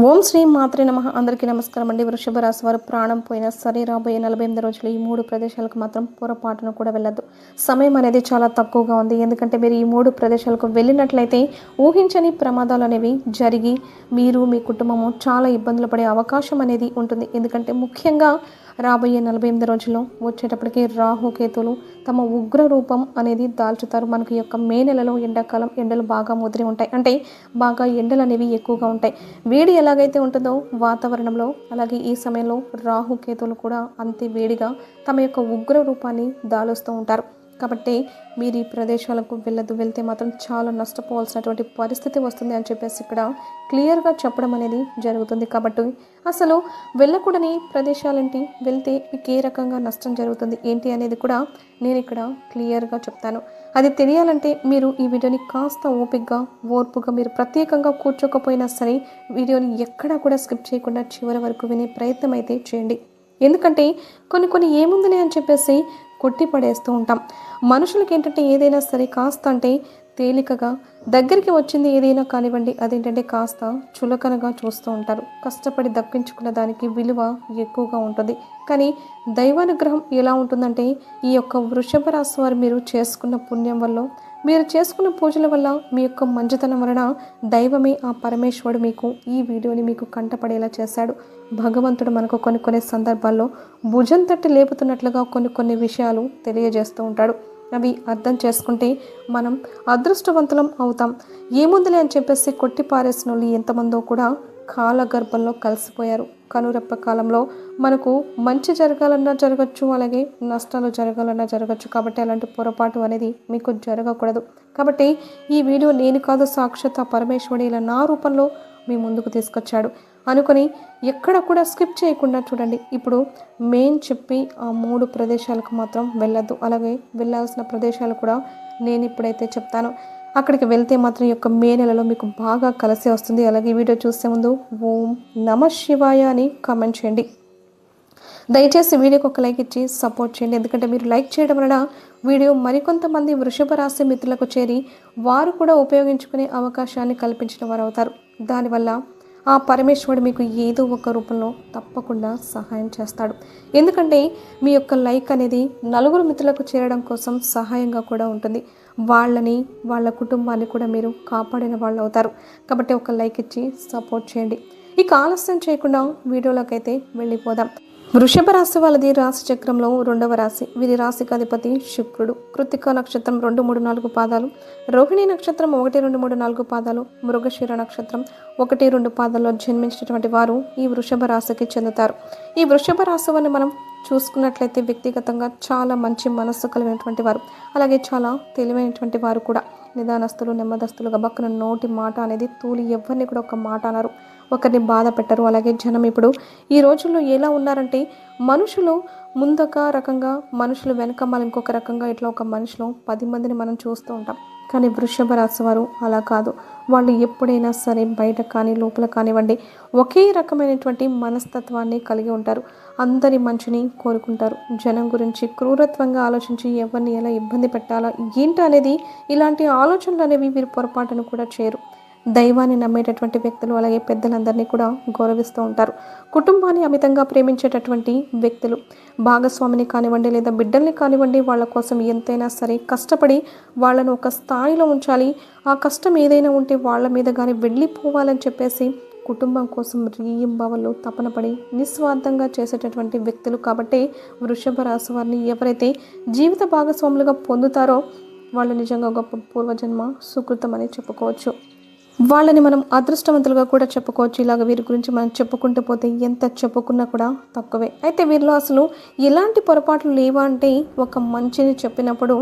ఓం శ్రీ మాత్రే నమః. అందరికీ నమస్కారం అండి. వృషభ రాశి వారు ప్రాణం పోయినా సరే రాబోయే 48 రోజులు ఈ 3 ప్రదేశాలకు మాత్రం పొరపాటున కూడా వెళ్ళొద్దు. సమయం అనేది చాలా తక్కువగా ఉంది. ఎందుకంటే మీరు ఈ 3 ప్రదేశాలకు వెళ్ళినట్లయితే ఊహించని ప్రమాదాలు అనేవి జరిగి మీరు మీ కుటుంబము చాలా ఇబ్బందులు పడే అవకాశం అనేది ఉంటుంది. ఎందుకంటే ముఖ్యంగా రాబోయే 48 రోజుల్లో వచ్చేటప్పటికి రాహుకేతులు తమ ఉగ్ర రూపం అనేది దాల్చుతారు. మనకి యొక్క మే నెలలో ఎండాకాలం ఎండలు బాగా ముదిరి ఉంటాయి. అంటే బాగా ఎండలు అనేవి ఎక్కువగా ఉంటాయి. వేడి ఎలాగైతే ఉంటుందో వాతావరణంలో, అలాగే ఈ సమయంలో రాహుకేతులు కూడా అంతే వేడిగా తమ యొక్క ఉగ్ర రూపాన్ని దాలుస్తూ ఉంటారు. కాబట్టి మీరు ఈ ప్రదేశాలకు వెళ్తే మాత్రం చాలా నష్టపోవాల్సినటువంటి పరిస్థితి వస్తుంది అని చెప్పేసి ఇక్కడ క్లియర్గా చెప్పడం అనేది జరుగుతుంది. కాబట్టి అసలు వెళ్ళకూడని ప్రదేశాలేంటి, వెళ్తే మీకు ఏ రకంగా నష్టం జరుగుతుంది ఏంటి అనేది కూడా నేను ఇక్కడ క్లియర్గా చెప్తాను. అది తెలియాలంటే మీరు ఈ వీడియోని కాస్త ఓర్పుగా మీరు ప్రత్యేకంగా కూర్చోకపోయినా సరే వీడియోని ఎక్కడా కూడా స్కిప్ చేయకుండా చివరి వరకు వినే ప్రయత్నం అయితే చేయండి. ఎందుకంటే కొన్ని ఏముందిలే అని చెప్పేసి కొట్టి పడేస్తూ ఉంటాం. మనుషులకి ఏంటంటే ఏదైనా సరే కాస్త అంటే తేలికగా దగ్గరికి వచ్చింది ఏదైనా కానివ్వండి, అదేంటంటే కాస్త చులకనగా చూస్తూ ఉంటారు. కష్టపడి దక్కించుకున్న దానికి విలువ ఎక్కువగా ఉంటుంది. కానీ దైవానుగ్రహం ఎలా ఉంటుందంటే ఈ యొక్క వృషభ రాశి వారు మీరు చేసుకున్న పుణ్యం వల్ల, మీరు చేసుకున్న పూజల వల్ల, మీ యొక్క మంచితనం వలన దైవమే ఆ పరమేశ్వరుడు మీకు ఈ వీడియోని మీకు కంటపడేలా చేశాడు. భగవంతుడు మనకు కొన్ని సందర్భాల్లో భుజం తట్టి లేపుతున్నట్లుగా కొన్ని విషయాలు తెలియజేస్తూ ఉంటాడు. అవి అర్థం చేసుకుంటే మనం అదృష్టవంతులం అవుతాం. ఏముందిలే అని చెప్పేసి కొట్టి పారేసిన వాళ్ళు ఎంతమందో కూడా కాలగర్భంలో కలిసిపోయారు. కనురెప్ప కాలంలో మనకు మంచి జరగాలన్నా జరగచ్చు, అలాగే నష్టాలు జరగాలన్నా జరగచ్చు. కాబట్టి అలాంటి పొరపాటు అనేది మీకు జరగకూడదు. కాబట్టి ఈ వీడియో నేను కాదు, సాక్షాత్ పరమేశ్వరుడు ఇలా నా రూపంలో మీ ముందుకు తీసుకొచ్చాడు అనుకొని ఎక్కడ కూడా స్కిప్ చేయకుండా చూడండి. ఇప్పుడు మెయిన్ చెప్పి ఆ 3 ప్రదేశాలకు మాత్రం వెళ్ళొద్దు. అలాగే వెళ్ళాల్సిన ప్రదేశాలు కూడా నేను ఇప్పుడైతే చెప్తాను. అక్కడికి వెళ్తే మాత్రం యొక్క మే నెలలో మీకు బాగా కలిసి వస్తుంది. అలాగే వీడియో చూసే ముందు ఓం నమ శివాయ అని కామెంట్ చేయండి. దయచేసి వీడియోకి ఒక లైక్ ఇచ్చి సపోర్ట్ చేయండి. ఎందుకంటే మీరు లైక్ చేయడం వలన వీడియో మరికొంతమంది వృషభ రాశి మిత్రులకు చేరి వారు కూడా ఉపయోగించుకునే అవకాశాన్ని కల్పించిన వారు అవుతారు. దానివల్ల ఆ పరమేశ్వరుడు మీకు ఏదో ఒక రూపంలో తప్పకుండా సహాయం చేస్తాడు. ఎందుకంటే మీ యొక్క లైక్ అనేది నలుగురు మిత్రులకు చేరడం కోసం సహాయంగా కూడా ఉంటుంది. వాళ్ళని, వాళ్ళ కుటుంబాన్ని కూడా మీరు కాపాడిన వాళ్ళు అవుతారు. కాబట్టి ఒక లైక్ ఇచ్చి సపోర్ట్ చేయండి. ఇక ఆలస్యం చేయకుండా వీడియోలోకి అయితే వెళ్ళిపోదాం. వృషభ రాశి వాళ్ళది రాశి చక్రంలో 2వ రాశి. వీరి రాశికి అధిపతి శుక్రుడు. కృత్తిక నక్షత్రం 2, 3, 4 పాదాలు, రోహిణి నక్షత్రం 1, 2, 3, 4 పాదాలు, మృగశిర నక్షత్రం 1, 2 పాదాల్లో జన్మించినటువంటి వారు ఈ వృషభ రాశికి చెందుతారు. ఈ వృషభ రాశి వారిని మనం చూసుకున్నట్లయితే వ్యక్తిగతంగా చాలా మంచి మనస్సు కలిగినటువంటి వారు, అలాగే చాలా తెలివైనటువంటి వారు కూడా. నిదానస్తులు, నెమ్మదస్తులు, గబక్కన నోటి మాట అనేది తూలి ఎవరిని కూడా ఒక మాట అన్నారు, ఒకరిని బాధ పెట్టరు. అలాగే జనం ఇప్పుడు ఈ రోజుల్లో ఎలా ఉన్నారంటే మనుషులు ముందొక రకంగా, మనుషులు వెనకమ్మ ఇంకొక రకంగా, ఇట్లా ఒక మనిషిలో 10 మందిని మనం చూస్తూ ఉంటాం. కానీ వృషభ రాశి వారు అలా కాదు. వాళ్ళు ఎప్పుడైనా సరే బయట కానీ లోపల కానివ్వండి ఒకే రకమైనటువంటి మనస్తత్వాన్ని కలిగి ఉంటారు. అందరి మంచిని కోరుకుంటారు. జనం గురించి క్రూరత్వంగా ఆలోచించి ఎవరిని ఎలా ఇబ్బంది పెట్టాలా ఏంటి అనేది ఇలాంటి ఆలోచనలు అనేవి వీరు పొరపాటును కూడా చేయరు. దైవాన్ని నమ్మేటటువంటి వ్యక్తులు, అలాగే పెద్దలందరినీ కూడా గౌరవిస్తూ ఉంటారు. కుటుంబాన్ని అమితంగా ప్రేమించేటటువంటి వ్యక్తులు, భాగస్వామిని కానివ్వండి లేదా బిడ్డల్ని కానివ్వండి వాళ్ళ కోసం ఎంతైనా సరే కష్టపడి వాళ్ళను ఒక స్థాయిలో ఉంచాలి. ఆ కష్టం ఏదైనా ఉంటే వాళ్ళ మీద కానీ వెళ్ళిపోవాలని చెప్పేసి కుటుంబం కోసం రీయింబవళ్ళు తపన పడి నిస్వార్థంగా చేసేటటువంటి వ్యక్తులు. కాబట్టి వృషభ రాశి వారిని ఎవరైతే జీవిత భాగస్వాములుగా పొందుతారో వాళ్ళు నిజంగా గొప్ప పూర్వజన్మ సుకృతం అని చెప్పుకోవచ్చు. వాళ్ళని మనం అదృష్టవంతులుగా కూడా చెప్పుకోవచ్చు. ఇలాగ వీరి గురించి మనం చెప్పుకుంటూ పోతే ఎంత చెప్పుకున్నా కూడా తక్కువే. అయితే వీరిలో అసలు ఎలాంటి పొరపాట్లు లేవా అంటే ఒక మంచిని చెప్పినప్పుడు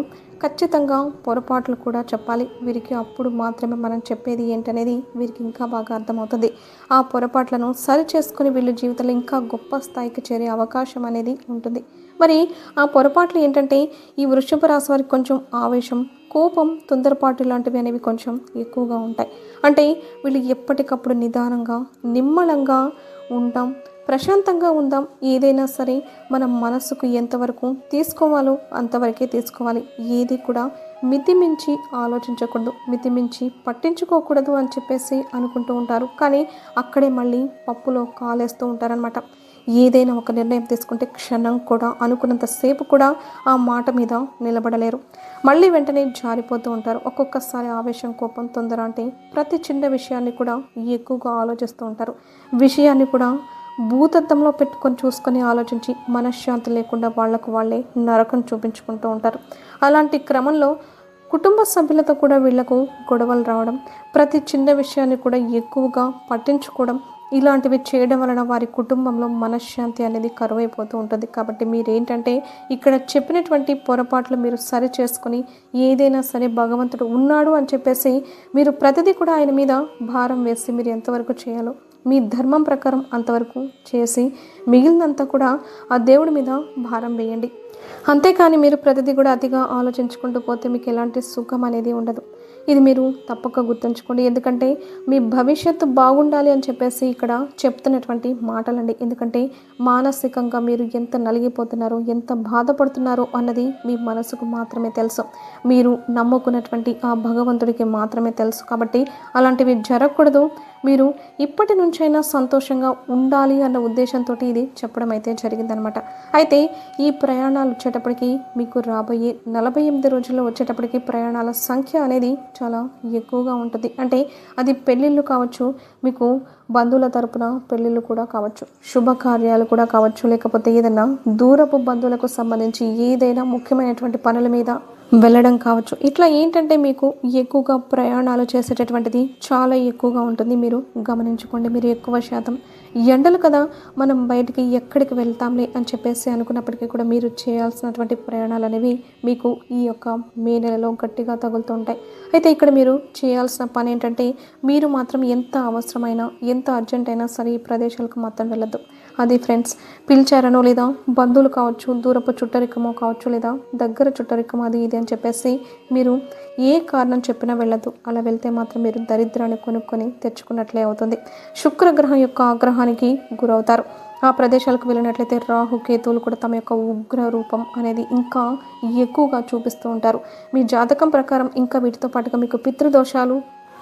ఖచ్చితంగా పొరపాట్లు కూడా చెప్పాలి వీరికి. అప్పుడు మాత్రమే మనం చెప్పేది ఏంటనేది వీరికి ఇంకా బాగా అర్థమవుతుంది. ఆ పొరపాట్లను సరి చేసుకుని వీళ్ళు జీవితంలో ఇంకా గొప్ప స్థాయికి చేరే అవకాశం అనేది ఉంటుంది. మరి ఆ పొరపాట్లు ఏంటంటే ఈ వృషభ రాశి వారికి కొంచెం ఆవేశం, కోపం, తొందరపాటు లాంటివి అనేవి కొంచెం ఎక్కువగా ఉంటాయి. అంటే వీళ్ళు ఎప్పటికప్పుడు నిదానంగా, నిమ్మలంగా ఉంటాం, ప్రశాంతంగా ఉందాం. ఏదైనా సరే మన మనసుకు ఎంతవరకు తీసుకోవాలో అంతవరకే తీసుకోవాలి. ఏది కూడా మితిమించి ఆలోచించకూడదు, మితిమించి పట్టించుకోకూడదు అని చెప్పేసి అనుకుంటూ ఉంటారు. కానీ అక్కడే మళ్ళీ పప్పులో కాలేస్తూ ఉంటారనమాట. ఏదైనా ఒక నిర్ణయం తీసుకుంటే క్షణం కూడా అనుకున్నంతసేపు కూడా ఆ మాట మీద నిలబడలేరు. మళ్ళీ వెంటనే జారిపోతూ ఉంటారు. ఒక్కొక్కసారి ఆవేశం, కోపం, తొందర అంటే ప్రతి చిన్న విషయాన్ని కూడా ఎక్కువగా ఆలోచిస్తూ ఉంటారు. విషయాన్ని కూడా భూతత్వంలో పెట్టుకొని చూసుకొని ఆలోచించి మనశ్శాంతి లేకుండా వాళ్ళకు వాళ్ళే నరకం చూపించుకుంటూ ఉంటారు. అలాంటి క్రమంలో కుటుంబ సభ్యులతో కూడా వీళ్లకు గొడవలు రావడం, ప్రతి చిన్న విషయాన్ని కూడా ఎక్కువగా పట్టించుకోవడం, ఇలాంటివి చేయడం వలన వారి కుటుంబంలో మనశ్శాంతి అనేది కరువైపోతూ ఉంటుంది. కాబట్టి మీరేంటంటే ఇక్కడ చెప్పినటువంటి పొరపాట్లు మీరు సరి చేసుకొని ఏదైనా సరే భగవంతుడు ఉన్నాడు అని చెప్పేసి మీరు ప్రతిదీ కూడా ఆయన మీద భారం వేసి మీరు ఎంతవరకు చేయాలో మీ ధర్మం ప్రకారం అంతవరకు చేసి మిగిలినంతా కూడా ఆ దేవుడి మీద భారం వేయండి. అంతేకాని మీరు ప్రతిదీ కూడా అతిగా ఆలోచించుకుంటూ పోతే మీకు ఎలాంటి సుఖం అనేది ఉండదు. ఇది మీరు తప్పక గుర్తుంచుకోండి. ఎందుకంటే మీ భవిష్యత్తు బాగుండాలి అని చెప్పేసి ఇక్కడ చెప్తున్నటువంటి మాటలండి. ఎందుకంటే మానసికంగా మీరు ఎంత నలిగిపోతున్నారో, ఎంత బాధపడుతున్నారో అన్నది మీ మనసుకు మాత్రమే తెలుసు. మీరు నమ్ముకున్నటువంటి ఆ భగవంతుడికి మాత్రమే తెలుసు. కాబట్టి అలాంటివి జరగకూడదు. మీరు ఇప్పటి నుంచైనా సంతోషంగా ఉండాలి అన్న ఉద్దేశంతో ఇది చెప్పడం అయితే జరిగిందనమాట. అయితే ఈ ప్రయాణాలు వచ్చేటప్పటికి మీకు రాబోయే 48 రోజుల్లో వచ్చేటప్పటికి ప్రయాణాల సంఖ్య అనేది చాలా ఎక్కువగా ఉంటుంది. అంటే అది పెళ్ళిళ్ళు కావచ్చు, మీకు బంధువుల తరపున పెళ్ళిళ్ళు కూడా కావచ్చు, శుభకార్యాలు కూడా కావచ్చు, లేకపోతే ఏదైనా దూరపు బంధువులకు సంబంధించి ఏదైనా ముఖ్యమైనటువంటి పనుల మీద వెళ్ళడం కావచ్చు. ఇట్లా ఏంటంటే మీకు ఎక్కువగా ప్రయాణాలు చేసేటటువంటిది చాలా ఎక్కువగా ఉంటుంది. మీరు గమనించుకోండి. మీరు ఎక్కువ శాతం ఎండలు కదా, మనం బయటికి ఎక్కడికి వెళ్తాంలే అని చెప్పేసి అనుకున్నప్పటికీ కూడా మీరు చేయాల్సినటువంటి ప్రయాణాలు అనేవి మీకు ఈ యొక్క మే నెలలో గట్టిగా తగులుతూ ఉంటాయి. అయితే ఇక్కడ మీరు చేయాల్సిన పని ఏంటంటే మీరు మాత్రం ఎంత అవసరమైనా, ఎంత అర్జెంట్ అయినా సరే ఈ ప్రదేశాలకు మాత్రం వెళ్ళొద్దు. అది ఫ్రెండ్స్ పిలిచారనో, లేదా బంధువులు కావచ్చు, దూరపు చుట్టరికమో కావచ్చు, లేదా దగ్గర చుట్టరికమో అది ఇది అని చెప్పేసి మీరు ఏ కారణం చెప్పినా వెళ్ళద్దు. అలా వెళ్తే మాత్రం మీరు దరిద్రాన్ని కొనుక్కొని తెచ్చుకున్నట్లే అవుతుంది. శుక్రగ్రహం యొక్క ఆగ్రహానికి గురవుతారు. ఆ ప్రదేశాలకు వెళ్ళినట్లయితే రాహు, కేతువులు కూడా తమ యొక్క ఉగ్ర రూపం అనేది ఇంకా ఎక్కువగా చూపిస్తూ ఉంటారు. మీ జాతకం ప్రకారం ఇంకా వీటితో పాటుగా మీకు పితృదోషాలు,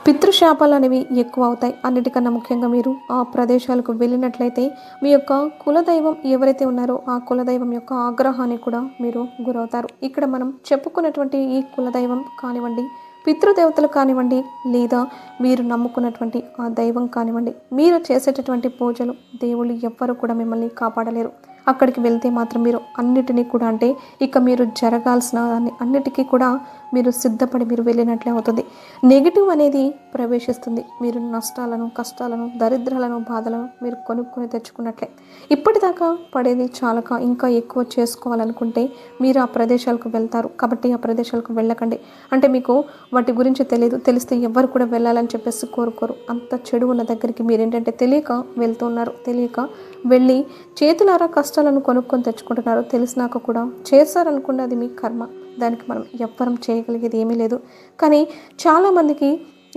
పితృశాపాలు అనేవి ఎక్కువ అవుతాయి. అన్నిటికన్నా ముఖ్యంగా మీరు ఆ ప్రదేశాలకు వెళ్ళినట్లయితే మీ యొక్క కులదైవం ఎవరైతే ఉన్నారో ఆ కులదైవం యొక్క ఆగ్రహానికి కూడా మీరు గురవుతారు. ఇక్కడ మనం చెప్పుకున్నటువంటి ఈ కులదైవం కానివ్వండి, పితృదేవతలు కానివ్వండి, లేదా మీరు నమ్ముకున్నటువంటి ఆ దైవం కానివ్వండి, మీరు చేసేటటువంటి పూజలు, దేవుళ్ళు ఎవ్వరూ కూడా మిమ్మల్ని కాపాడలేరు. అక్కడికి వెళ్తే మాత్రం మీరు అన్నిటినీ కూడా అంటే ఇక మీరు జరగాల్సిన అన్నిటికీ కూడా మీరు సిద్ధపడి మీరు వెళ్ళినట్లే అవుతుంది. నెగిటివ్ అనేది ప్రవేశిస్తుంది. మీరు నష్టాలను, కష్టాలను, దరిద్రాలను, బాధలను మీరు కొనుక్కొని తెచ్చుకున్నట్లే. ఇప్పటిదాకా పడేది చాలక ఇంకా ఎక్కువ చేసుకోవాలనుకుంటే మీరు ఆ ప్రదేశాలకు వెళ్తారు. కాబట్టి ఆ ప్రదేశాలకు వెళ్ళకండి. అంటే మీకు వాటి గురించి తెలియదు, తెలిస్తే ఎవరు కూడా వెళ్ళాలని చెప్పేసి కోరుకోరు. అంత చెడు ఉన్న దగ్గరికి మీరేంటంటే తెలియక వెళ్తున్నారు. తెలియక వెళ్ళి చేతులారా కష్టాలను కొనుక్కొని తెచ్చుకుంటున్నారు. తెలిసినాక కూడా చేశారనుకుంటే అది మీ కర్మ. దానికి మనం ఎవ్వరం చేయగలిగేది ఏమీ లేదు. కానీ చాలామందికి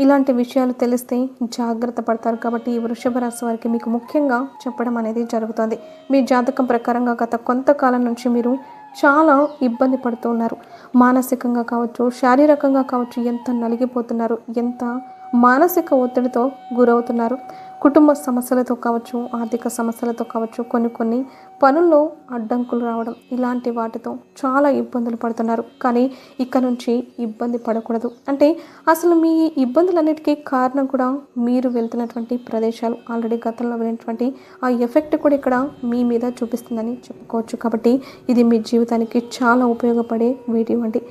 ఇలాంటి విషయాలు తెలిస్తే జాగ్రత్త పడతారు. కాబట్టి ఈ వృషభ రాశి వారికి మీకు ముఖ్యంగా చెప్పడం అనేది జరుగుతుంది. మీ జాతకం ప్రకారంగా గత కొంతకాలం నుంచి మీరు చాలా ఇబ్బంది పడుతూ ఉన్నారు. మానసికంగా కావచ్చు, శారీరకంగా కావచ్చు, ఎంత నలిగిపోతున్నారు, ఎంత మానసిక ఒత్తిడితో గురవుతున్నారు. కుటుంబ సమస్యలతో కావచ్చు, ఆర్థిక సమస్యలతో కావచ్చు, కొన్ని పనుల్లో అడ్డంకులు రావడం, ఇలాంటి వాటితో చాలా ఇబ్బందులు పడుతున్నారు. కానీ ఇక్కడ నుంచి ఇబ్బంది పడకూడదు. అంటే అసలు మీ ఇబ్బందులన్నిటికీ కారణం కూడా మీరు వెళ్తున్నటువంటి ప్రదేశాలు. ఆల్రెడీ గతంలో వెళ్ళినటువంటి ఆ ఎఫెక్ట్ కూడా ఇక్కడ మీ మీద చూపిస్తుందని చెప్పుకోవచ్చు. కాబట్టి ఇది మీ జీవితానికి చాలా ఉపయోగపడే వీడియో అండి.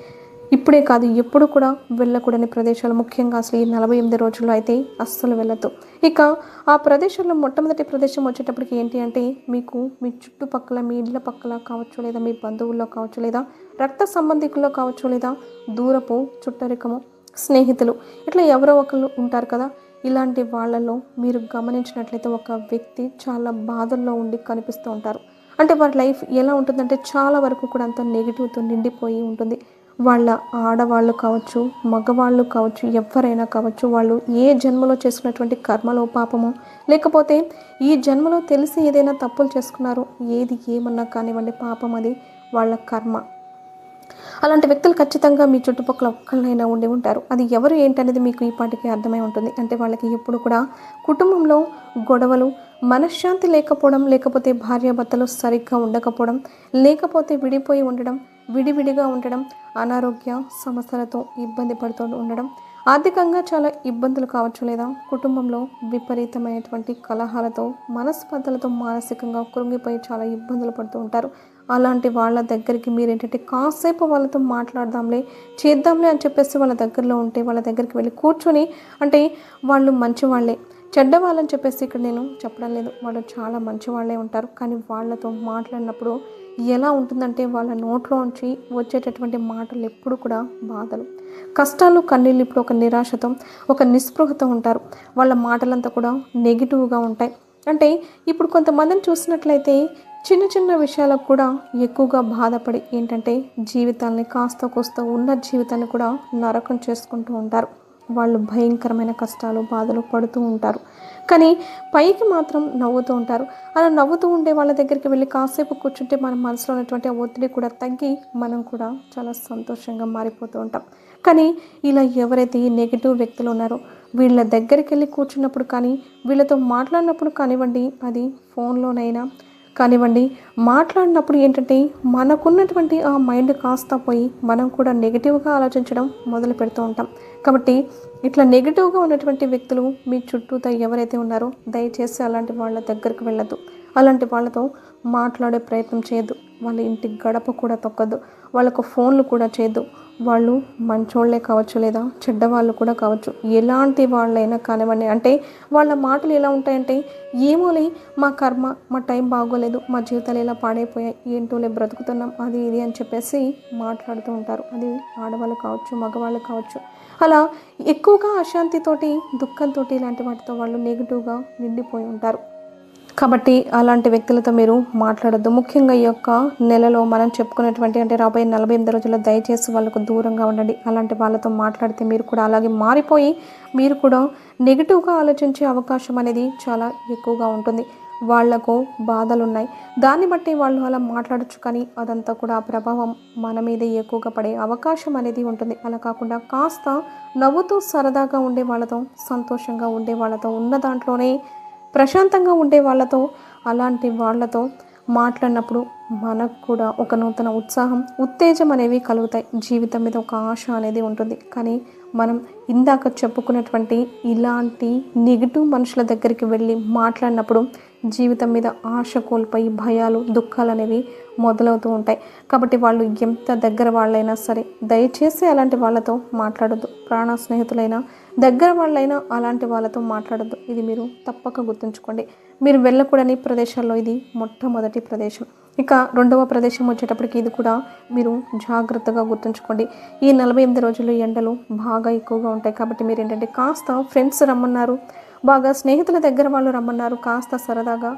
ఇప్పుడే కాదు, ఎప్పుడు కూడా వెళ్ళకూడని ప్రదేశాలు, ముఖ్యంగా అసలు ఈ 48 రోజుల్లో అయితే అస్సలు వెళ్ళొద్దు. ఇక ఆ ప్రదేశంలో మొట్టమొదటి ప్రదేశం వచ్చేటప్పటికి ఏంటి అంటే మీకు మీ చుట్టుపక్కల, మీ ఇళ్ళ పక్కల కావచ్చు, లేదా మీ బంధువుల్లో కావచ్చు, లేదా రక్త సంబంధికుల్లో కావచ్చు, లేదా దూరపు చుట్టరికము, స్నేహితులు, ఇట్లా ఎవరో ఒకళ్ళు ఉంటారు కదా. ఇలాంటి వాళ్ళల్లో మీరు గమనించినట్లయితే ఒక వ్యక్తి చాలా బాధల్లో ఉండి కనిపిస్తూ ఉంటారు. అంటే వారి లైఫ్ ఎలా ఉంటుందంటే చాలా వరకు కూడా అంత నెగిటివ్తో నిండిపోయి ఉంటుంది. వాళ్ళ ఆడవాళ్ళు కావచ్చు, మగవాళ్ళు కావచ్చు, ఎవరైనా కావచ్చు, వాళ్ళు ఏ జన్మలో చేసుకున్నటువంటి కర్మలో పాపమో, లేకపోతే ఈ జన్మలో తెలిసి ఏదైనా తప్పులు చేసుకున్నారో, ఏది ఏమన్నా కానివ్వండి, పాపం అది వాళ్ళ కర్మ. అలాంటి వ్యక్తులు ఖచ్చితంగా మీ చుట్టుపక్కల ఒక్కళ్ళైనా ఉండి ఉంటారు. అది ఎవరు ఏంటనేది మీకు ఈ పాటికి అర్థమై ఉంటుంది. అంటే వాళ్ళకి ఎప్పుడు కూడా కుటుంబంలో గొడవలు, మనశ్శాంతి లేకపోవడం, లేకపోతే భార్యాభర్తలు సరిగ్గా ఉండకపోవడం, లేకపోతే విడిపోయి ఉండడం, విడివిడిగా ఉండడం, అనారోగ్య సమస్యలతో ఇబ్బంది పడుతూ ఉండడం, ఆర్థికంగా చాలా ఇబ్బందులు కావచ్చు, లేదా కుటుంబంలో విపరీతమైనటువంటి కలహాలతో, మనస్పర్ధలతో మానసికంగా కృంగిపోయి చాలా ఇబ్బందులు పడుతూ ఉంటారు. అలాంటి వాళ్ళ దగ్గరికి మీరేంటంటే కాసేపు వాళ్ళతో మాట్లాడదాంలే, చేద్దాంలే అని చెప్పేసి వాళ్ళ దగ్గరలో ఉంటే, వాళ్ళ దగ్గరికి వెళ్ళి కూర్చొని, అంటే వాళ్ళు మంచివాళ్ళే, చెడ్డవాళ్ళని చెప్పేసి ఇక్కడ నేను చెప్పడం లేదు, వాళ్ళు చాలా మంచివాళ్ళే ఉంటారు. కానీ వాళ్ళతో మాట్లాడినప్పుడు ఎలా ఉంటుందంటే వాళ్ళ నోట్లోంచి వచ్చేటటువంటి మాటలు ఎప్పుడు కూడా బాధలు, కష్టాలు, కన్నీళ్ళు, ఇప్పుడు ఒక నిరాశతో, ఒక నిస్పృహతో ఉంటారు. వాళ్ళ మాటలంతా కూడా నెగిటివ్గా ఉంటాయి. అంటే ఇప్పుడు కొంతమందిని చూసినట్లయితే చిన్న చిన్న విషయాలకు కూడా ఎక్కువగా బాధపడి ఏంటంటే జీవితాన్ని కాస్త కోస్త ఉన్న జీవితాన్ని కూడా నరకం చేసుకుంటూ ఉంటారు. వాళ్ళు భయంకరమైన కష్టాలు, బాధలు పడుతూ ఉంటారు. కానీ పైకి మాత్రం నవ్వుతూ ఉంటారు. అలా నవ్వుతూ ఉండే వాళ్ళ దగ్గరికి వెళ్ళి కాసేపు కూర్చుంటే మన మనసులో ఉన్నటువంటి ఆ ఒత్తిడి కూడా తగ్గి మనం కూడా చాలా సంతోషంగా మారిపోతూ ఉంటాం. కానీ ఇలా ఎవరైతే ఈ నెగిటివ్ వ్యక్తులు ఉన్నారో వీళ్ళ దగ్గరికి వెళ్ళి కూర్చున్నప్పుడు కానీ, వీళ్ళతో మాట్లాడినప్పుడు కానివ్వండి, అది ఫోన్లోనైనా కానివ్వండి, మాట్లాడినప్పుడు ఏంటంటే మనకున్నటువంటి ఆ మైండ్ కాస్త పోయి మనం కూడా నెగిటివ్గా ఆలోచించడం మొదలు పెడుతూ ఉంటాం. కాబట్టి ఇట్లా నెగిటివ్గా ఉన్నటువంటి వ్యక్తులు మీ చుట్టూతో ఎవరైతే ఉన్నారో దయచేసి అలాంటి వాళ్ళ దగ్గరికి వెళ్ళద్దు. అలాంటి వాళ్ళతో మాట్లాడే ప్రయత్నం చేయొద్దు. వాళ్ళ ఇంటి గడప కూడా తొక్కద్దు. వాళ్ళకు ఫోన్లు కూడా చేయొద్దు. వాళ్ళు మంచోళ్ళే కావచ్చు, లేదా చెడ్డవాళ్ళు కూడా కావచ్చు, ఎలాంటి వాళ్ళైనా కానివ్వండి. అంటే వాళ్ళ మాటలు ఎలా ఉంటాయంటే, ఏమోలే మా కర్మ, మా టైం బాగోలేదు, మా జీవితాలు ఎలా పాడైపోయాయి, ఏంటోలే బ్రతుకుతున్నాం, అది ఇది అని చెప్పేసి మాట్లాడుతూ ఉంటారు. అది ఆడవాళ్ళు కావచ్చు, మగవాళ్ళు కావచ్చు. అలా ఎక్కువగా అశాంతితోటి, దుఃఖంతో, ఇలాంటి వాటితో వాళ్ళు నెగిటివ్గా నిండిపోయి ఉంటారు. కాబట్టి అలాంటి వ్యక్తులతో మీరు మాట్లాడొద్దు. ముఖ్యంగా ఈ యొక్క నెలలో మనం చెప్పుకున్నటువంటి అంటే రాబోయే 48 రోజుల్లో దయచేసి వాళ్ళకు దూరంగా ఉండండి. అలాంటి వాళ్ళతో మాట్లాడితే మీరు కూడా అలాగే మారిపోయి మీరు కూడా నెగిటివ్గా ఆలోచించే అవకాశం అనేది చాలా ఎక్కువగా ఉంటుంది. వాళ్లకు బాధలు ఉన్నాయి, దాన్ని బట్టి వాళ్ళు అలా మాట్లాడచ్చు. కానీ అదంతా కూడా ఆ ప్రభావం మన మీదే ఎక్కువగా పడే అవకాశం అనేది ఉంటుంది. అలా కాకుండా కాస్త నవ్వుతూ సరదాగా ఉండే వాళ్ళతో, సంతోషంగా ఉండే వాళ్ళతో, ఉన్న దాంట్లోనే ప్రశాంతంగా ఉండే వాళ్ళతో, అలాంటి వాళ్ళతో మాట్లాడినప్పుడు మనకు కూడా ఒక నూతన ఉత్సాహం, ఉత్తేజం అనేవి కలుగుతాయి. జీవితం మీద ఒక ఆశ అనేది ఉంటుంది. కానీ మనం ఇందాక చెప్పుకున్నటువంటి ఇలాంటి నెగిటివ్ మనుషుల దగ్గరికి వెళ్ళి మాట్లాడినప్పుడు జీవితం మీద ఆశ కోల్పోయి భయాలు, దుఃఖాలు అనేవి మొదలవుతూ ఉంటాయి. కాబట్టి వాళ్ళు ఎంత దగ్గర వాళ్ళైనా సరే దయచేసి అలాంటి వాళ్ళతో మాట్లాడొద్దు. ప్రాణ స్నేహితులైనా, దగ్గర వాళ్ళైనా అలాంటి వాళ్ళతో మాట్లాడొద్దు. ఇది మీరు తప్పక గుర్తుంచుకోండి. మీరు వెళ్ళకూడని ప్రదేశాల్లో ఇది మొట్టమొదటి ప్రదేశం. ఇక రెండవ ప్రదేశం వచ్చేటప్పటికి ఇది కూడా మీరు జాగ్రత్తగా గుర్తుంచుకోండి. ఈ 48 రోజులు ఎండలు బాగా ఎక్కువగా ఉంటాయి. కాబట్టి మీరు ఏంటంటే కాస్త ఫ్రెండ్స్ రమ్మన్నారు, బాగా స్నేహితుల దగ్గర వాళ్ళు రమ్మన్నారు, కాస్త సరదాగా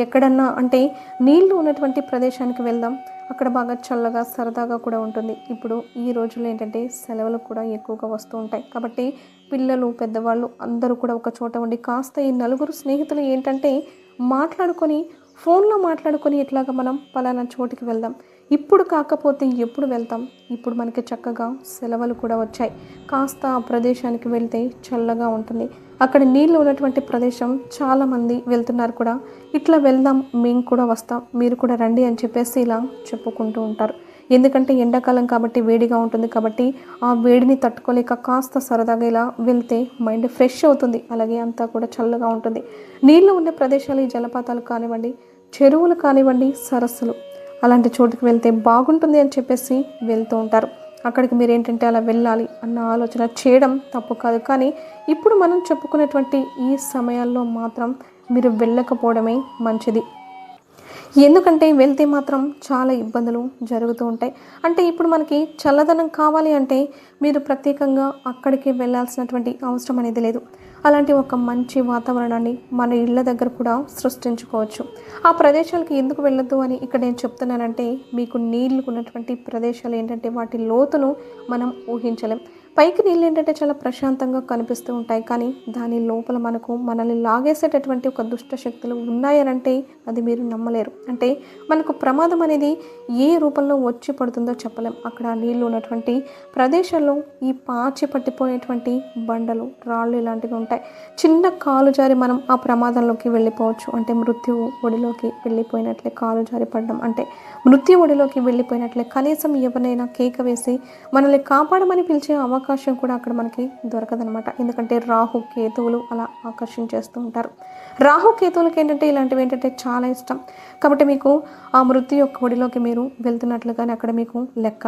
ఎక్కడన్నా అంటే నీళ్లు ఉన్నటువంటి ప్రదేశానికి వెళ్దాం. అక్కడ బాగా చల్లగా సరదాగా కూడా ఉంటుంది. ఇప్పుడు ఈ రోజుల్లో ఏంటంటే సెలవులు కూడా ఎక్కువగా వస్తూ ఉంటాయి. కాబట్టి పిల్లలు, పెద్దవాళ్ళు అందరూ కూడా ఒక చోట ఉండి కాస్త ఈ నలుగురు స్నేహితులు ఏంటంటే మాట్లాడుకొని, ఫోన్లో మాట్లాడుకొని ఇట్లాగా మనం పలానా చోటుకి వెళ్దాం, ఇప్పుడు కాకపోతే ఎప్పుడు వెళ్తాం, ఇప్పుడు మనకి చక్కగా సెలవులు కూడా వచ్చాయి, కాస్త ఆ ప్రదేశానికి వెళ్తే చల్లగా ఉంటుంది, అక్కడ నీళ్ళు ఉన్నటువంటి ప్రదేశం చాలామంది వెళ్తున్నారు కూడా, ఇట్లా వెళ్దాం, మేము కూడా వస్తాం, మీరు కూడా రండి అని చెప్పేసి ఇలా చెప్పుకుంటూ ఉంటారు. ఎందుకంటే ఎండాకాలం కాబట్టి వేడిగా ఉంటుంది. కాబట్టి ఆ వేడిని తట్టుకోలేక కాస్త సరదాగా ఇలా వెళ్తే మైండ్ ఫ్రెష్ అవుతుంది. అలాగే అంతా కూడా చల్లగా ఉంటుంది. నీళ్ళు ఉండే ప్రదేశాలు, ఈ జలపాతాలు కానివ్వండి, చెరువులు కానివ్వండి, సరస్సులు, అలాంటి చోటుకి వెళ్తే బాగుంటుంది అని చెప్పేసి వెళ్తూ ఉంటారు. అక్కడికి మీరు ఏంటంటే అలా వెళ్ళాలి అన్న ఆలోచన చేయడం తప్పు కాదు. కానీ ఇప్పుడు మనం చెప్పుకునేటువంటి ఈ సమయాల్లో మాత్రం మీరు వెళ్ళకపోవడమే మంచిది. ఎందుకంటే వెళ్తే మాత్రం చాలా ఇబ్బందులు జరుగుతూ ఉంటాయి. అంటే ఇప్పుడు మనకి చల్లదనం కావాలి అంటే మీరు ప్రత్యేకంగా అక్కడికి వెళ్ళాల్సినటువంటి అవసరం అనేది లేదు. అలాంటి ఒక మంచి వాతావరణాన్ని మన ఇళ్ళ దగ్గర కూడా సృష్టించుకోవచ్చు. ఆ ప్రదేశాలకు ఎందుకు వెళ్ళొద్దు అని ఇక్కడ నేను చెప్తున్నానంటే, మీకు నీళ్లు ఉన్నటువంటి ప్రదేశాలు ఏంటంటే వాటి లోతును మనం ఊహించలేం. పైకి నీళ్ళు ఏంటంటే చాలా ప్రశాంతంగా కనిపిస్తూ ఉంటాయి, కానీ దాని లోపల మనల్ని లాగేసేటటువంటి ఒక దుష్ట శక్తులు ఉన్నాయనంటే అది మీరు నమ్మలేరు. అంటే మనకు ప్రమాదం అనేది ఏ రూపంలో వచ్చి పడుతుందో చెప్పలేం. అక్కడ నీళ్ళు ఉన్నటువంటి ప్రదేశాల్లో ఈ పాచి పట్టిపోయేటువంటి బండలు, రాళ్ళు ఇలాంటివి ఉంటాయి. చిన్న కాలు జారి మనం ఆ ప్రమాదంలోకి వెళ్ళిపోవచ్చు. అంటే మృత్యు ఒడిలోకి వెళ్ళిపోయినట్లే, కాలు జారి పడడం అంటే మృత్యు ఒడిలోకి వెళ్ళిపోయినట్లే. కనీసం ఎవరినైనా కేక వేసి మనల్ని కాపాడమని పిలిచే అవకాశం కూడా అక్కడ మనకి దొరకదనమాట. ఎందుకంటే రాహు కేతువులు అలా ఆకర్షించేస్తూ ఉంటారు. రాహు కేతువులకి ఏంటంటే ఇలాంటివి ఏంటంటే చాలా ఇష్టం. కాబట్టి మీకు ఆ మృత్యు యొక్క ఒడిలోకి మీరు వెళ్తున్నట్లుగానే అక్కడ మీకు లెక్క.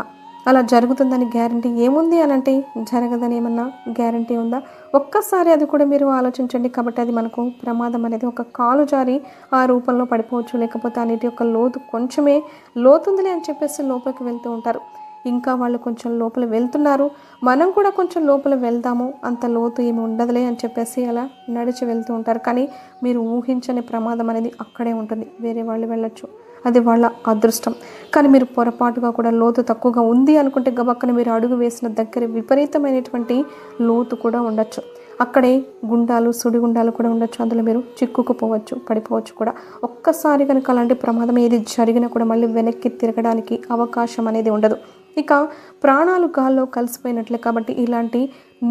అలా జరుగుతుందని గ్యారంటీ ఏముంది అని అంటే జరగదని ఏమన్నా గ్యారంటీ ఉందా? ఒక్కసారి అది కూడా మీరు ఆలోచించండి. కాబట్టి అది మనకు ప్రమాదం అనేది ఒక కాలు జారి ఆ రూపంలో పడిపోవచ్చు. లేకపోతే ఆ నీటి యొక్క లోతు కొంచెమే లోతుందిలే అని చెప్పేసి లోపలికి వెళ్తూ ఉంటారు. ఇంకా వాళ్ళు కొంచెం లోపల వెళ్తున్నారు, మనం కూడా కొంచెం లోపల వెళ్దాము, అంత లోతు ఏమి ఉండదులే అని చెప్పేసి అలా నడిచి వెళ్తూ ఉంటారు. కానీ మీరు ఊహించని ప్రమాదం అనేది అక్కడే ఉంటుంది. వేరే వాళ్ళు వెళ్ళొచ్చు, అది వాళ్ళ అదృష్టం. కానీ మీరు పొరపాటుగా కూడా లోతు తక్కువగా ఉంది అనుకుంటే గబక్కన మీరు అడుగు వేసిన దగ్గర విపరీతమైనటువంటి లోతు కూడా ఉండొచ్చు. అక్కడే గుండాలు, సుడిగుండాలు కూడా ఉండొచ్చు. అందులో మీరు చిక్కుకుపోవచ్చు, పడిపోవచ్చు కూడా. ఒక్కసారి కనుక అలాంటి ప్రమాదం ఏది జరిగినా కూడా మళ్ళీ వెనక్కి తిరగడానికి అవకాశం అనేది ఉండదు. ఇక ప్రాణాలు గాల్లో కలిసిపోయినట్లే. కాబట్టి ఇలాంటి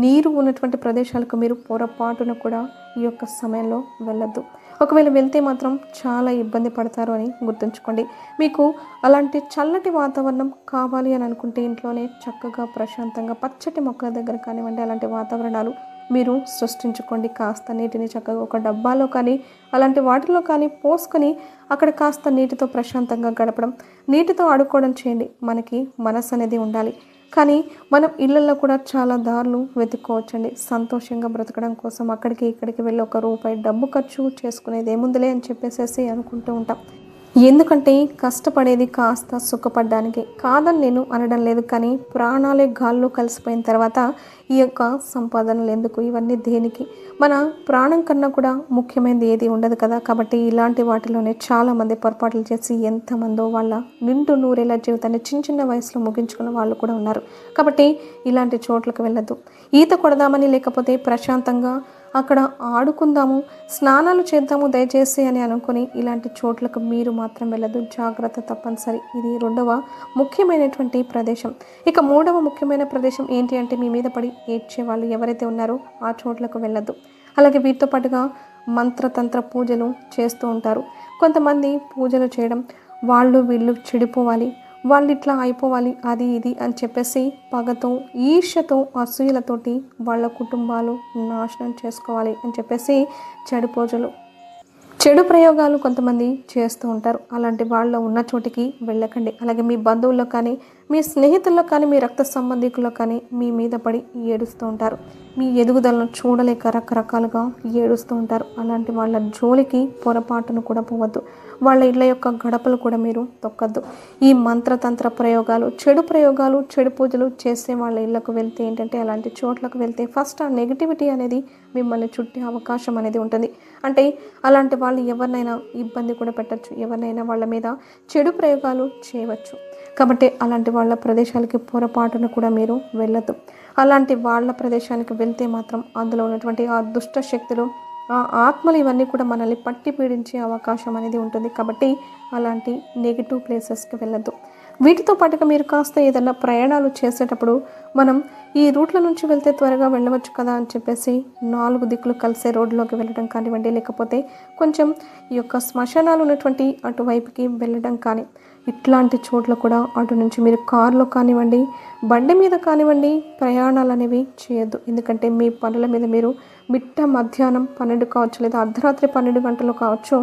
నీరు ఉన్నటువంటి ప్రదేశాలకు మీరు పొరపాటున కూడా ఈ యొక్క సమయంలో వెళ్ళొద్దు. ఒకవేళ వెళ్తే మాత్రం చాలా ఇబ్బంది పడతారు అని గుర్తుంచుకోండి. మీకు అలాంటి చల్లటి వాతావరణం కావాలి అని అనుకుంటే ఇంట్లోనే చక్కగా ప్రశాంతంగా పచ్చటి మొక్కల దగ్గర కానివ్వండి, అలాంటి వాతావరణాలు మీరు సృష్టించుకోండి. కాస్త నీటిని చక్కగా ఒక డబ్బాలో కానీ అలాంటి వాటిలో కానీ పోసుకొని అక్కడ కాస్త నీటితో ప్రశాంతంగా గడపడం, నీటితో ఆడుకోవడం చేయండి. మనకి మనసు అనేది ఉండాలి. కానీ మనం ఇళ్ళల్లో కూడా చాలా దారులు వెతుక్కోవచ్చండి. సంతోషంగా బ్రతకడం కోసం అక్కడికి ఇక్కడికి వెళ్ళి ₹1 డబ్బు ఖర్చు చేసుకునేది ఏముందిలే అని చెప్పేసి అనుకుంటూ ఉంటాం. ఎందుకంటే కష్టపడేది కాస్త సుఖపడ్డానికి కాదని నేను అనడం లేదు, కానీ ప్రాణాలే గాల్లో కలిసిపోయిన తర్వాత ఈ యొక్క సంపాదనలు ఎందుకు, ఇవన్నీ దేనికి? మన ప్రాణం కన్నా కూడా ముఖ్యమైనది ఏది ఉండదు కదా. కాబట్టి ఇలాంటి వాటిలోనే చాలామంది పొరపాట్లు చేసి ఎంతమందో వాళ్ళ నిండు నూరేళ్ల జీవితాన్ని చిన్న చిన్న వయసులో ముగించుకున్న వాళ్ళు కూడా ఉన్నారు. కాబట్టి ఇలాంటి చోట్లకు వెళ్ళొద్దు. ఈత కొడదామని లేకపోతే ప్రశాంతంగా అక్కడ ఆడుకుందాము, స్నానాలు చేద్దాము దయచేసి అని అనుకుని ఇలాంటి చోట్లకు మీరు మాత్రం వెళ్ళదు. జాగ్రత్త తప్పనిసరి. ఇది 2వ ముఖ్యమైనటువంటి ప్రదేశం. ఇక 3వ ముఖ్యమైన ప్రదేశం ఏంటి అంటే మీ మీద పడి ఏడ్చే వాళ్ళు ఎవరైతే ఉన్నారో ఆ చోట్లకు వెళ్ళొద్దు. అలాగే వీటితో పాటుగా మంత్రతంత్ర పూజలు చేస్తూ ఉంటారు. కొంతమంది పూజలు చేయడం, వాళ్ళు వీళ్ళు చెడిపోవాలి, వాళ్ళు ఇట్లా అయిపోవాలి, అది ఇది అని చెప్పేసి పగతో, ఈర్ష్యతో, అసూయలతోటి వాళ్ళ కుటుంబాలు నాశనం చేసుకోవాలి అని చెప్పేసి చెడు ప్రయోగాలు కొంతమంది చేస్తూ ఉంటారు. అలాంటి వాళ్ళు ఉన్న చోటికి వెళ్ళకండి. అలాగే మీ బంధువుల్లో కానీ, మీ స్నేహితుల్లో కానీ, మీ రక్త సంబంధికుల్లో కానీ మీ మీద పడి ఏడుస్తూ ఉంటారు. మీ ఎదుగుదలను చూడలేక రకరకాలుగా ఏడుస్తూ ఉంటారు. అలాంటి వాళ్ళ జోలికి పొరపాటును కూడా పోవద్దు. వాళ్ళ ఇళ్ళ యొక్క గడపలు కూడా మీరు తొక్కద్దు. ఈ మంత్రతంత్ర ప్రయోగాలు, చెడు ప్రయోగాలు, చెడు పూజలు చేసే వాళ్ళ ఇళ్ళకు వెళ్తే ఏంటంటే అలాంటి చోట్లకు వెళ్తే ఫస్ట్ ఆ నెగిటివిటీ అనేది మిమ్మల్ని చుట్టే అవకాశం అనేది ఉంటుంది. అంటే అలాంటి వాళ్ళు ఎవరినైనా ఇబ్బంది కూడా పెట్టచ్చు, ఎవరినైనా వాళ్ళ మీద చెడు ప్రయోగాలు చేయవచ్చు. కాబట్టి అలాంటి వాళ్ళ ప్రదేశాలకి పొరపాటును కూడా మీరు వెళ్ళొద్దు. అలాంటి వాళ్ళ ప్రదేశానికి వెళ్తే మాత్రం అందులో ఉన్నటువంటి ఆ దుష్ట శక్తులు, ఆ ఆత్మలు ఇవన్నీ కూడా మనల్ని పట్టి పీడించే అవకాశం అనేది ఉంటుంది. కాబట్టి అలాంటి నెగిటివ్ ప్లేసెస్కి వెళ్ళొద్దు. వీటితో పాటుగా మీరు కాస్త ఏదైనా ప్రయాణాలు చేసేటప్పుడు మనం ఈ రూట్ల నుంచి వెళ్తే త్వరగా వెళ్ళవచ్చు కదా అని చెప్పేసి 4 దిక్కులు కలిసే రోడ్లోకి వెళ్ళడం కానివ్వండి, లేకపోతే కొంచెం ఈ యొక్క శ్మశానాలు ఉన్నటువంటి అటువైపుకి వెళ్ళడం కానీ, ఇట్లాంటి చోట్ల కూడా అటు నుంచి మీరు కారులో కానివ్వండి, బండి మీద కానివ్వండి ప్రయాణాలు అనేవి చేయొద్దు. ఎందుకంటే మీ పనుల మీద మీరు మిట్ట మధ్యాహ్నం 12 కావచ్చు, లేదా అర్ధరాత్రి 12 గంటలు కావచ్చు,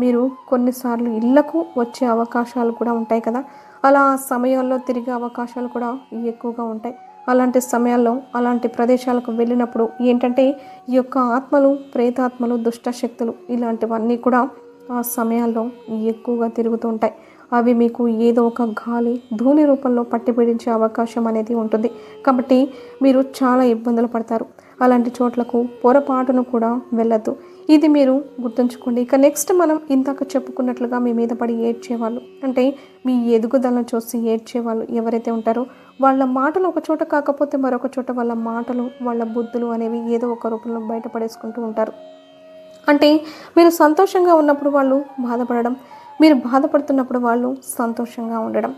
మీరు కొన్నిసార్లు ఇళ్లకు వచ్చే అవకాశాలు కూడా ఉంటాయి కదా. అలా ఆ సమయాల్లో తిరిగే అవకాశాలు కూడా ఎక్కువగా ఉంటాయి. అలాంటి సమయాల్లో అలాంటి ప్రదేశాలకు వెళ్ళినప్పుడు ఏంటంటే ఈ యొక్క ఆత్మలు, ప్రేతాత్మలు, దుష్ట శక్తులు ఇలాంటివన్నీ కూడా ఆ సమయాల్లో ఎక్కువగా తిరుగుతూ ఉంటాయి. అవి మీకు ఏదో ఒక గాలి, ధూళి రూపంలో పట్టిపీడించే అవకాశం అనేది ఉంటుంది. కాబట్టి మీరు చాలా ఇబ్బందులు పడతారు. అలాంటి చోట్లకు పొరపాటును కూడా వెళ్ళద్దు. ఇది మీరు గుర్తుంచుకోండి. ఇక నెక్స్ట్ మనం ఇందాక చెప్పుకున్నట్లుగా మీ మీద పడి ఏడ్చేవాళ్ళు, అంటే మీ ఎదుగుదలను చూసి ఏడ్చేవాళ్ళు ఎవరైతే ఉంటారో వాళ్ళ మాటలు ఒక చోట కాకపోతే మరొక చోట వాళ్ళ మాటలు, వాళ్ళ బుద్ధులు అనేవి ఏదో ఒక రూపంలో బయటపడేసుకుంటూ ఉంటారు. అంటే మీరు సంతోషంగా ఉన్నప్పుడు వాళ్ళు బాధపడడం, మీరు బాధపడుతున్నప్పుడు వాళ్ళు సంతోషంగా ఉండడం,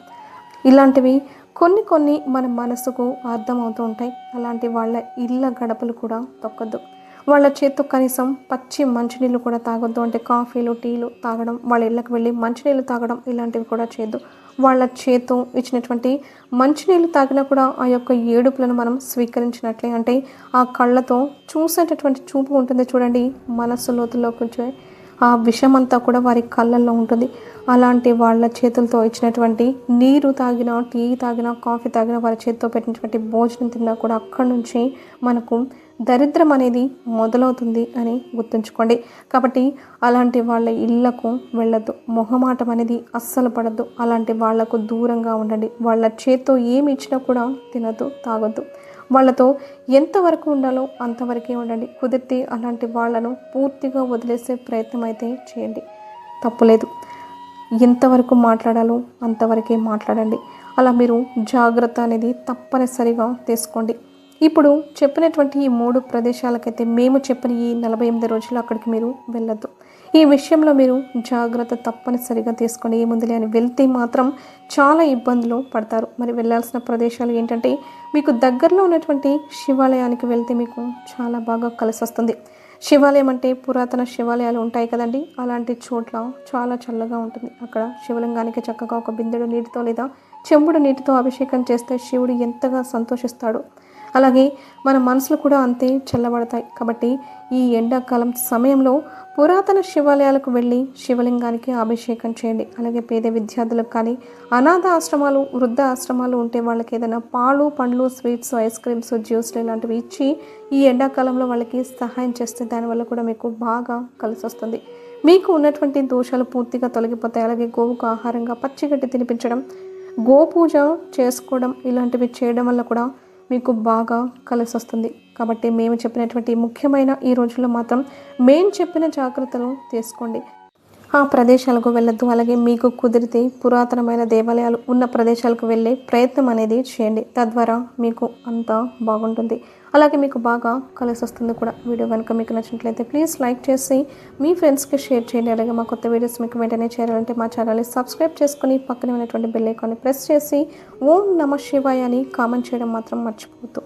ఇలాంటివి కొన్ని కొన్ని మన మనసుకు అర్థమవుతూ ఉంటాయి. అలాంటి వాళ్ళ ఇళ్ళ గడపలు కూడా తొక్కద్దు. వాళ్ళ చేత్తో కనీసం పచ్చి మంచినీళ్ళు కూడా తాగొద్దు. అంటే కాఫీలు, టీలు తాగడం, వాళ్ళ ఇళ్ళకి వెళ్ళి మంచినీళ్ళు తాగడం ఇలాంటివి కూడా చేయొద్దు. వాళ్ళ చేత్తో ఇచ్చినటువంటి మంచినీళ్ళు తాగినా కూడా ఆ యొక్క ఏడుపులను మనం స్వీకరించినట్లే. అంటే ఆ కళ్ళతో చూసేటటువంటి చూపు ఉంటుంది చూడండి, మనస్సు లోతుల్లోకి వచ్చే ఆ విషమంతా కూడా వారి కళ్ళల్లో ఉంటుంది. అలాంటి వాళ్ళ చేతులతో ఇచ్చినటువంటి నీరు తాగినా, టీ తాగినా, కాఫీ తాగినా, వారి చేతితో పెట్టినటువంటి భోజనం తిన్నా కూడా అక్కడి నుంచి మనకు దరిద్రం అనేది మొదలవుతుంది అని గుర్తుంచుకోండి. కాబట్టి అలాంటి వాళ్ళ ఇళ్లకు వెళ్ళొద్దు. మొహమాటం అనేది అస్సలు పడద్దు. అలాంటి వాళ్లకు దూరంగా ఉండండి. వాళ్ళ చేత్తో ఏమి ఇచ్చినా కూడా తినద్దు, తాగొద్దు. వాళ్ళతో ఎంతవరకు ఉండాలో అంతవరకే ఉండండి. కుదిరితే అలాంటి వాళ్ళను పూర్తిగా వదిలేసే ప్రయత్నం అయితే చేయండి, తప్పులేదు. ఎంతవరకు మాట్లాడాలో అంతవరకే మాట్లాడండి. అలా మీరు జాగ్రత్త అనేది తప్పనిసరిగా తీసుకోండి. ఇప్పుడు చెప్పినటువంటి ఈ 3 ప్రదేశాలకైతే మేము చెప్పిన ఈ 48 రోజులు అక్కడికి మీరు వెళ్ళొద్దు. ఈ విషయంలో మీరు జాగ్రత్త తప్పనిసరిగా తీసుకోండి. ఏముందిలే అని వెళ్తే మాత్రం చాలా ఇబ్బందులు పడతారు. మరి వెళ్ళాల్సిన ప్రదేశాలు ఏంటంటే, మీకు దగ్గరలో ఉన్నటువంటి శివాలయానికి వెళ్తే మీకు చాలా బాగా కలిసి వస్తుంది. శివాలయం అంటే పురాతన శివాలయాలు ఉంటాయి కదండి, అలాంటి చోట్ల చాలా చల్లగా ఉంటుంది. అక్కడ శివలింగానికి చక్కగా ఒక బిందెడు నీటితో లేదా చెంబుడు నీటితో అభిషేకం చేస్తే శివుడు ఎంతగా సంతోషిస్తాడు. అలాగే మన మనసులు కూడా అంతే చల్లబడతాయి. కాబట్టి ఈ ఎండాకాలం సమయంలో పురాతన శివాలయాలకు వెళ్ళి శివలింగానికి అభిషేకం చేయండి. అలాగే పేద విద్యార్థులకు కానీ, అనాథ ఆశ్రమాలు, వృద్ధ ఆశ్రమాలు ఉంటే వాళ్ళకి ఏదైనా పాలు, పండ్లు, స్వీట్స్, ఐస్ క్రీమ్స్, జ్యూస్లు ఇలాంటివి ఇచ్చి ఈ ఎండాకాలంలో వాళ్ళకి సహాయం చేస్తే దానివల్ల కూడా మీకు బాగా కలిసి వస్తుంది. మీకు ఉన్నటువంటి దోషాలు పూర్తిగా తొలగిపోతాయి. అలాగే గోవుకు ఆహారంగా పచ్చిగడ్డి తినిపించడం, గోపూజ చేసుకోవడం ఇలాంటివి చేయడం వల్ల కూడా మీకు బాగా కలిసి వస్తుంది. కాబట్టి మేము చెప్పినటువంటి ముఖ్యమైన ఈ రోజుల్లో మాత్రం మేము చెప్పిన జాగ్రత్తలు తీసుకోండి. ఆ ప్రదేశాలకు వెళ్ళొద్దు. అలాగే మీకు కుదిరితే పురాతనమైన దేవాలయాలు ఉన్న ప్రదేశాలకు వెళ్ళే ప్రయత్నం అనేది చేయండి. తద్వారా మీకు అంతా బాగుంటుంది. అలాగే మీకు బాగా కలిసి వస్తుంది కూడా. వీడియో కనుక మీకు నచ్చినట్లయితే ప్లీజ్ లైక్ చేసి మీ ఫ్రెండ్స్కి షేర్ చేయండి. అలాగే మా కొత్త వీడియోస్ మీకు వెంటనే చేరాలంటే మా ఛానల్ని సబ్స్క్రైబ్ చేసుకుని పక్కనే ఉన్నటువంటి బెల్ ఐకాన్ని ప్రెస్ చేసి ఓం నమః శివాయ అని కామెంట్ చేయడం మాత్రం మర్చిపోవద్దు.